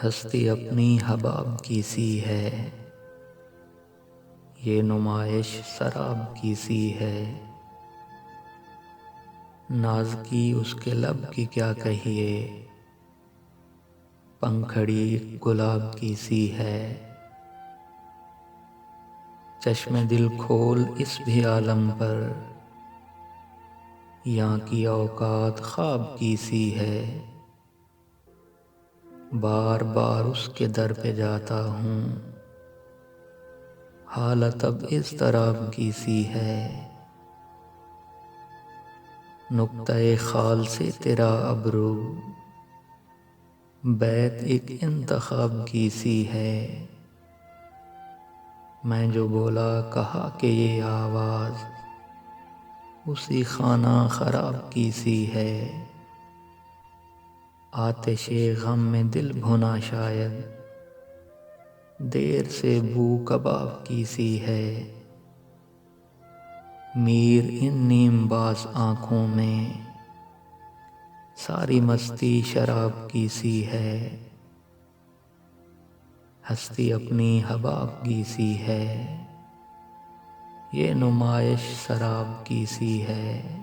ہستی اپنی حباب کی سی ہے، یہ نمائش سراب کی سی ہے۔ ناز کی اس کے لب کی کیا کہیے، پنکھڑی گلاب کی سی ہے۔ چشم دل کھول اس بھی عالم پر، یہاں کی اوقات خواب کی سی ہے۔ بار بار اس کے در پہ جاتا ہوں، حالت اب اضطراب کی سی ہے۔ نقطۂ خال سے تیرا ابرو، بیت ایک انتخاب کی سی ہے۔ میں جو بولا کہا کہ یہ آواز، اسی خانہ خراب کی سی ہے۔ آتش غم میں دل بھنا شاید، دیر سے بو کباب کی سی ہے۔ میر ان نیم باز آنکھوں میں، ساری مستی شراب کی سی ہے۔ ہستی اپنی حباب کی سی ہے، یہ نمائش سراب کی سی ہے۔